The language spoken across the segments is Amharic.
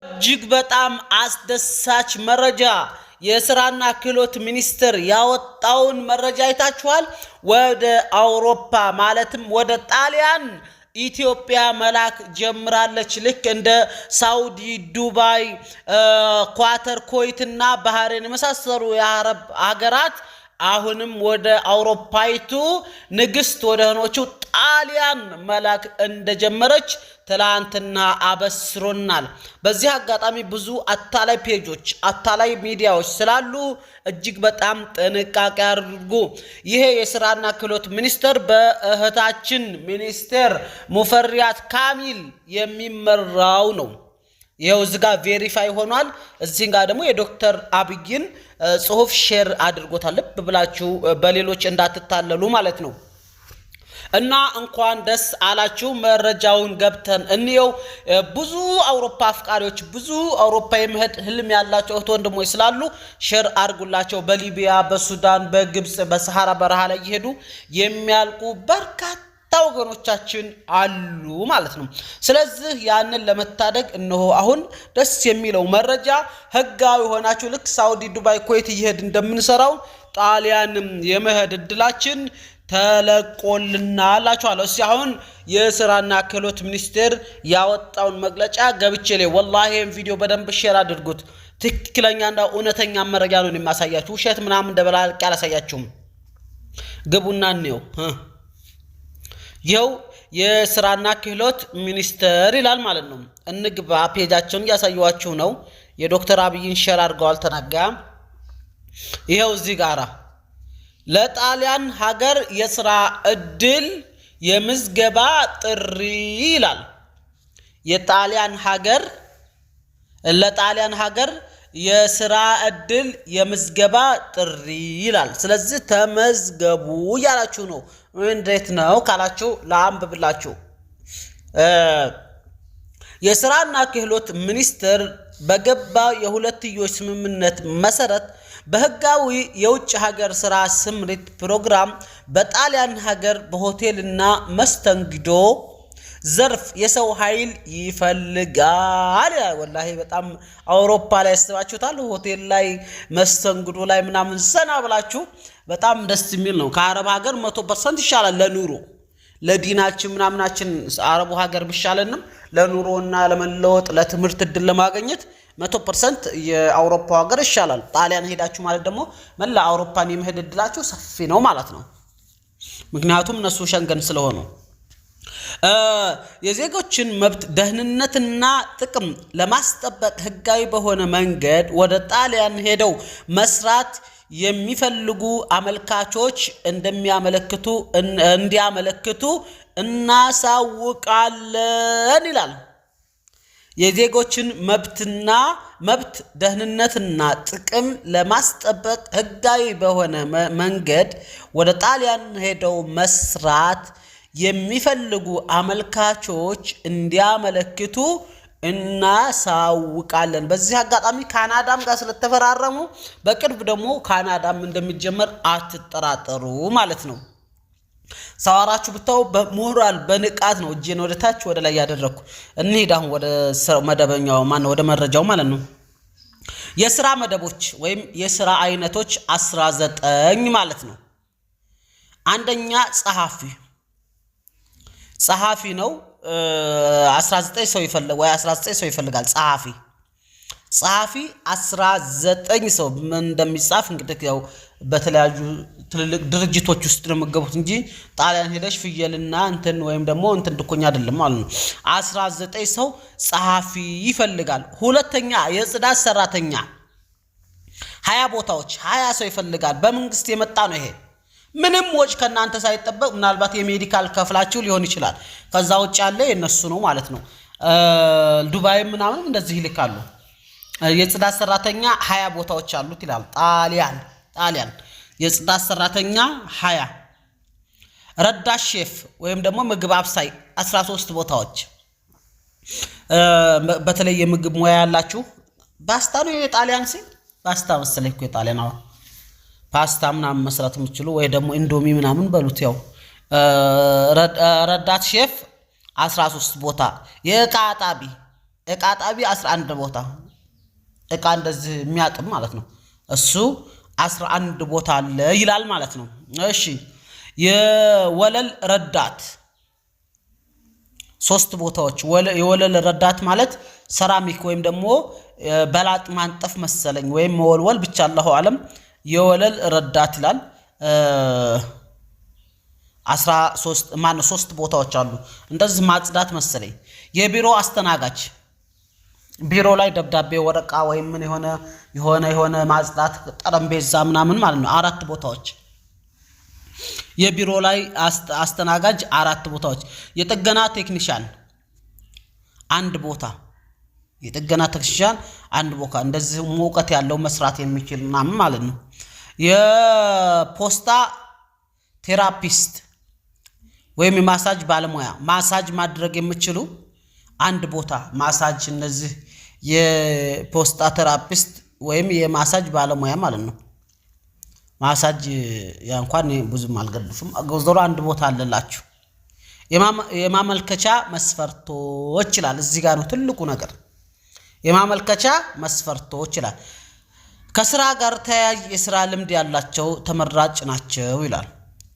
እጅግ በጣም አስደሳች መረጃ የስራና ክህሎት ሚኒስቴር ያወጣውን መረጃ አይታችኋል። ወደ አውሮፓ ማለትም ወደ ጣሊያን ኢትዮጵያ መላክ ጀምራለች። ልክ እንደ ሳውዲ፣ ዱባይ፣ ኳተር፣ ኮይትና ባህሬን የመሳሰሉ የአረብ ሀገራት አሁንም ወደ አውሮፓይቱ ንግስት ወደ ሆነችው ጣሊያን መላክ እንደጀመረች ትላንትና አበስሮናል። በዚህ አጋጣሚ ብዙ አታላይ ፔጆች፣ አታላይ ሚዲያዎች ስላሉ እጅግ በጣም ጥንቃቄ አድርጉ። ይሄ የስራና ክህሎት ሚኒስቴር በእህታችን ሚኒስቴር ሙፈሪያት ካሚል የሚመራው ነው። ይሄው እዚህ ጋር ቬሪፋይ ሆኗል። እዚህ ጋር ደግሞ የዶክተር አብይን ጽሁፍ ሼር አድርጎታል። ልብ ብላችሁ በሌሎች እንዳትታለሉ ማለት ነው። እና እንኳን ደስ አላችሁ። መረጃውን ገብተን እንየው። ብዙ አውሮፓ አፍቃሪዎች፣ ብዙ አውሮፓ የመሄድ ህልም ያላቸው እህት ወንድሞች ስላሉ ሼር አድርጉላቸው። በሊቢያ፣ በሱዳን፣ በግብጽ በሰሃራ በረሃ ላይ ይሄዱ የሚያልቁ በርካታ ወገኖቻችን አሉ ማለት ነው። ስለዚህ ያንን ለመታደግ እነሆ አሁን ደስ የሚለው መረጃ ህጋዊ ሆናችሁ ልክ ሳውዲ፣ ዱባይ፣ ኩዌት ይሄድ እንደምንሰራው ጣሊያንም የመሄድ እድላችን ተለቆልናል አላችኋለሁ። እስኪ አሁን የስራና ክህሎት ሚኒስቴር ያወጣውን መግለጫ ገብቼ ላይ ወላሂ ይሄን ቪዲዮ በደንብ ሼር አድርጉት። ትክክለኛና እውነተኛ መረጃ ነው የሚያሳያችሁ። ውሸት ምናምን እንደበላልቅ ያላሳያችሁም። ግቡና እንየው። ይኸው የስራና ክህሎት ሚኒስቴር ይላል ማለት ነው። እንግባ። ፔጃቸውን እያሳየኋችሁ ነው። የዶክተር አብይን ሼር አድርገዋል። ተናጋ ይኸው እዚህ ጋራ ለጣሊያን ሀገር የስራ እድል የምዝገባ ጥሪ ይላል። ለጣሊያን ሀገር የስራ እድል የምዝገባ ጥሪ ይላል። ስለዚህ ተመዝገቡ እያላችሁ ነው። እንዴት ነው ካላችሁ ለአንብብላችሁ። የስራና ክህሎት ሚኒስቴር በገባው የሁለትዮሽ ስምምነት መሰረት በህጋዊ የውጭ ሀገር ስራ ስምሪት ፕሮግራም በጣሊያን ሀገር በሆቴልና መስተንግዶ ዘርፍ የሰው ኃይል ይፈልጋል። ወላሂ በጣም አውሮፓ ላይ ያስባችሁታል። ሆቴል ላይ መስተንግዶ ላይ ምናምን ዘና ብላችሁ በጣም ደስ የሚል ነው። ከአረብ ሀገር 100% ይሻላል ለኑሮ ለዲናችን ምናምናችን አረቡ ሀገር ቢሻለንም ለኑሮና ለመለወጥ ለትምህርት እድል ለማግኘት 100% የአውሮፓ ሀገር ይሻላል። ጣሊያን ሄዳችሁ ማለት ደግሞ መላ አውሮፓን የመሄድ እድላችሁ ሰፊ ነው ማለት ነው። ምክንያቱም እነሱ ሸንገን ስለሆኑ የዜጎችን መብት ደህንነትና ጥቅም ለማስጠበቅ ህጋዊ በሆነ መንገድ ወደ ጣሊያን ሄደው መስራት የሚፈልጉ አመልካቾች እንዲያመለክቱ እናሳውቃለን ይላል። የዜጎችን መብት ደህንነትና ጥቅም ለማስጠበቅ ህጋዊ በሆነ መንገድ ወደ ጣሊያን ሄደው መስራት የሚፈልጉ አመልካቾች እንዲያመለክቱ እናሳውቃለን። በዚህ አጋጣሚ ካናዳም ጋር ስለተፈራረሙ በቅርብ ደግሞ ካናዳም እንደሚጀመር አትጠራጠሩ ማለት ነው። ሳዋራችሁ ብታው በሞራል በንቃት ነው እጄን ወደ ታች ወደ ላይ ያደረኩ። እንሂድ አሁን ወደ መደበኛው ወደ መረጃው ማለት ነው። የስራ መደቦች ወይም የስራ አይነቶች 19 ማለት ነው። አንደኛ ጸሐፊ ነው። 19 ሰው ይፈልጋል ወይ 19 ሰው ይፈልጋል። ጸሐፊ 19 ሰው እንደሚጻፍ እንግዲህ ያው በተለያዩ ትልልቅ ድርጅቶች ውስጥ ነው መገቡት እንጂ ጣሊያን ሄደሽ ፍየልና እንትን ወይም ደግሞ እንትን ድኮኛ አይደለም ማለት ነው። 19 ሰው ጸሐፊ ይፈልጋል። ሁለተኛ የጽዳት ሰራተኛ 20 ቦታዎች 20 ሰው ይፈልጋል። በመንግስት የመጣ ነው ይሄ። ምንም ወጭ ከናንተ ሳይጠበቅ ምናልባት የሜዲካል ከፍላችሁ ሊሆን ይችላል። ከዛ ውጭ ያለ የነሱ ነው ማለት ነው። ዱባይ ምናምን እንደዚህ ይልካሉ። የጽዳት ሰራተኛ 20 ቦታዎች አሉት ይላል። ጣሊያን የጽዳት ሰራተኛ 20። ረዳት ሼፍ ወይም ደግሞ ምግብ አብሳይ 13 ቦታዎች። በተለይ የምግብ ሙያ ያላችሁ ፓስታ ነው የጣሊያን ሲል ፓስታ መሰለኝ እኮ የጣሊያን ነው። ፓስታ ምናምን መስራት የምትችሉ ወይ ደግሞ ኢንዶሚ ምናምን በሉት። ያው ረዳት ሼፍ 13 ቦታ። የዕቃ አጣቢ እቃ ጣቢ 11 ቦታ እቃ እንደዚህ የሚያጥብ ማለት ነው። እሱ 11 ቦታ አለ ይላል ማለት ነው። እሺ የወለል ረዳት 3 ቦታዎች የወለል ረዳት ማለት ሰራሚክ ወይም ደግሞ በላጥ ማንጠፍ መሰለኝ ወይም መወልወል ብቻ አላሁ አለም የወለል ረዳት ይላል 3 ቦታዎች አሉ። እንደዚህ ማጽዳት መሰለኝ። የቢሮ አስተናጋጅ ቢሮ ላይ ደብዳቤ ወረቃ ወይም ምን የሆነ ማጽዳት ጠረጴዛ ምናምን ማለት ነው 4 ቦታዎች። የቢሮ ላይ አስተናጋጅ 4 ቦታዎች። የጥገና ቴክኒሻን 1 ቦታ የጥገና ቴክኒሻን 1 ቦታ እንደዚህ ሙቀት ያለው መስራት የሚችል ምናምን ማለት ነው። የፖስታ ቴራፒስት ወይም የማሳጅ ባለሙያ ማሳጅ ማድረግ የሚችሉ 1 ቦታ ማሳጅ እነዚህ የፖስታ ቴራፒስት ወይም የማሳጅ ባለሙያ ማለት ነው። ማሳጅ ያ እንኳን ብዙም አልገድፍም አገውዘሩ 1 ቦታ አለላችሁ። የማመልከቻ መስፈርቶች ይላል። እዚህ ጋር ነው ትልቁ ነገር። የማመልከቻ መስፈርቶች ይላል። ከስራ ጋር ተያያዥ የስራ ልምድ ያላቸው ተመራጭ ናቸው ይላል።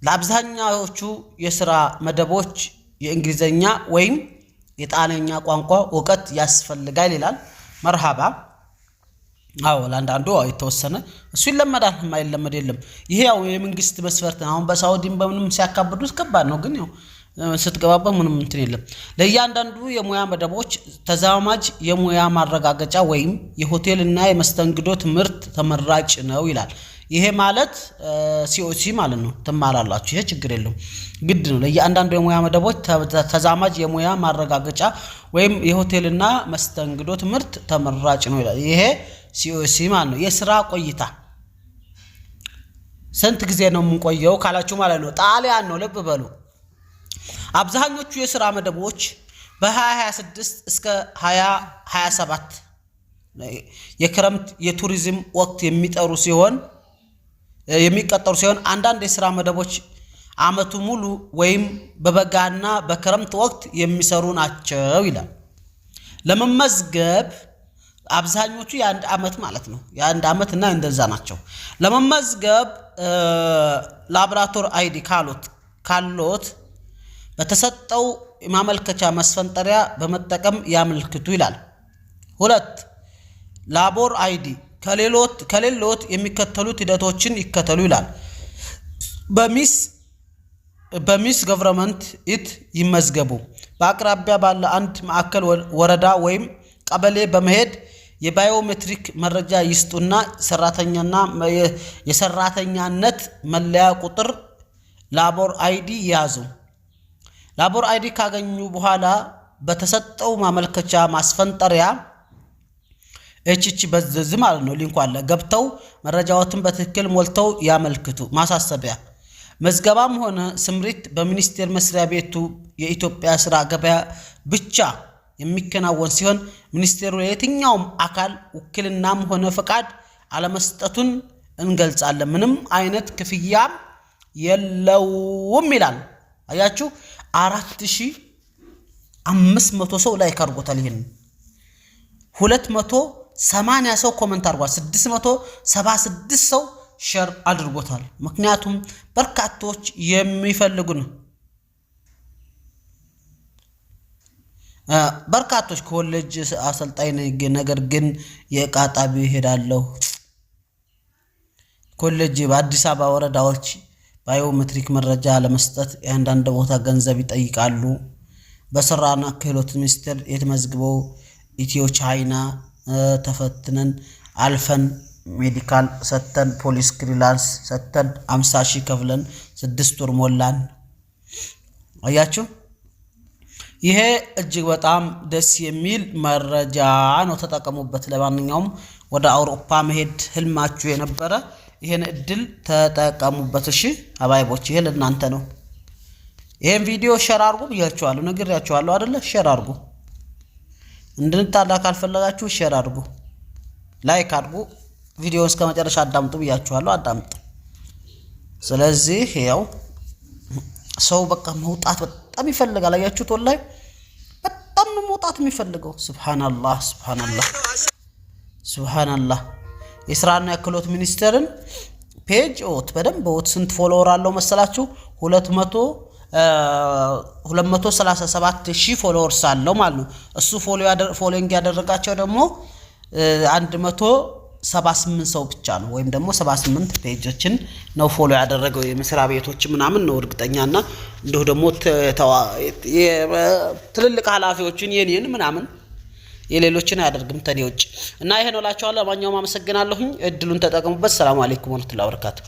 ለአብዛኛዎቹ የስራ መደቦች የእንግሊዘኛ ወይም የጣሊያንኛ ቋንቋ ዕውቀት ያስፈልጋል ይላል። መርሃባ አዎ ለአንዳንዱ የተወሰነ እሱ ይለመዳል፣ የማይለመድ የለም። ይሄ ያው የመንግስት መስፈርት ነው። አሁን በሳውዲም በምንም ሲያካብዱት ከባድ ነው፣ ግን ያው ስትገባበት ምንም እንትን የለም። ለእያንዳንዱ የሙያ መደቦች ተዛማጅ የሙያ ማረጋገጫ ወይም የሆቴል እና የመስተንግዶ ትምህርት ተመራጭ ነው ይላል። ይሄ ማለት ሲኦሲ ማለት ነው። ትማራላችሁ፣ ይሄ ችግር የለውም፣ ግድ ነው። ለእያንዳንዱ የሙያ መደቦች ተዛማጅ የሙያ ማረጋገጫ ወይም የሆቴልና መስተንግዶ ትምህርት ተመራጭ ነው ይላል። ይሄ ሲኦሲ ማለት ነው። የስራ ቆይታ ስንት ጊዜ ነው የምንቆየው ካላችሁ ማለት ነው ጣሊያን ነው። ልብ በሉ። አብዛኞቹ የስራ መደቦች በ2026 እስከ 2027 የክረምት የቱሪዝም ወቅት የሚቀጠሩ ሲሆን አንዳንድ የስራ መደቦች አመቱ ሙሉ ወይም በበጋና በክረምት ወቅት የሚሰሩ ናቸው ይላል። ለመመዝገብ አብዛኞቹ የ1 አመት ማለት ነው። የ1 አመት እና እንደዛ ናቸው። ለመመዝገብ ላብራቶሪ አይዲ ካሎት በተሰጠው ማመልከቻ መስፈንጠሪያ በመጠቀም ያመልክቱ ይላል። 2 ላቦር አይዲ ከሌሎት የሚከተሉት ሂደቶችን ይከተሉ ይላል። በሚስ ገቨርንመንት ይመዝገቡ። በአቅራቢያ ባለ አንድ ማዕከል ወረዳ ወይም ቀበሌ በመሄድ የባዮሜትሪክ መረጃ ይስጡና የሰራተኛነት መለያ ቁጥር ላቦር አይዲ ያዙ። ላቦር አይዲ ካገኙ በኋላ በተሰጠው ማመልከቻ ማስፈንጠሪያ በዝዝ ማለት ነው ሊንኩ አለ ገብተው መረጃዎችን በትክክል ሞልተው ያመልክቱ። ማሳሰቢያ መዝገባም ሆነ ስምሪት በሚኒስቴር መስሪያ ቤቱ የኢትዮጵያ ስራ ገበያ ብቻ የሚከናወን ሲሆን ሚኒስቴሩ የትኛውም አካል ውክልናም ሆነ ፈቃድ አለመስጠቱን እንገልጻለን። ምንም አይነት ክፍያ የለውም ይላል። አያችሁ 4500 ሰው ላይ ካርጎታል። ይሄን 280 ሰው ኮሜንት አድርጓል። 676 ሰው ሼር አድርጎታል። ምክንያቱም በርካቶች የሚፈልጉን በርካቶች ኮሌጅ አሰልጣኝ ነገር ግን የዕቃ ጣቢ ሄዳለሁ ኮሌጅ በአዲስ አበባ ወረዳዎች ባዮሜትሪክ መረጃ ለመስጠት የአንዳንድ ቦታ ገንዘብ ይጠይቃሉ። በስራና ክህሎት ሚኒስቴር የተመዝግበው ኢትዮ ቻይና ተፈትነን አልፈን ሜዲካል ሰተን ፖሊስ ክሊራንስ ሰተን 50,000 ከፍለን 6 ወር ሞላን። አያችሁ ይሄ እጅግ በጣም ደስ የሚል መረጃ ነው። ተጠቀሙበት። ለማንኛውም ወደ አውሮፓ መሄድ ህልማችሁ የነበረ ይሄን እድል ተጠቀሙበት። እሺ አባይቦች ይሄ ለእናንተ ነው። ይሄን ቪዲዮ ሼር አድርጉ ብያችኋለሁ፣ ነግሬያችኋለሁ አይደለ? ሼር አድርጉ። እንድንጣላ ካልፈለጋችሁ ሼር አድርጉ፣ ላይክ አድርጉ፣ ቪዲዮውን እስከ መጨረሻ አዳምጡ ብያችኋለሁ። አዳምጡ። ስለዚህ ያው ሰው በቃ መውጣት በጣም ይፈልጋል። አያችሁት? ወላሂ በጣም ነው መውጣት የሚፈልገው ሱብሃንአላህ የስራና የክህሎት ሚኒስቴርን ፔጅ በደንብ ስንት ፎሎወር አለው መሰላችሁ 237,000 ፎሎወርስ አለው ማለት ነው እሱ ፎሎዊንግ ያደረጋቸው ደግሞ 178 ሰው ብቻ ነው ወይም ደግሞ 78 ፔጆችን ነው ፎሎ ያደረገው የመስሪያ ቤቶች ምናምን ነው እርግጠኛና እንደው ደግሞ ትልልቅ ኃላፊዎችን የኔን ምናምን የሌሎችን አያደርግም ተኔ ውጭ እና ይሄ ነው ላችኋለሁ ማንኛውም አመሰግናለሁኝ እድሉን ተጠቀሙበት ሰላም አለይኩም ወራህመቱላሂ ወበረካቱ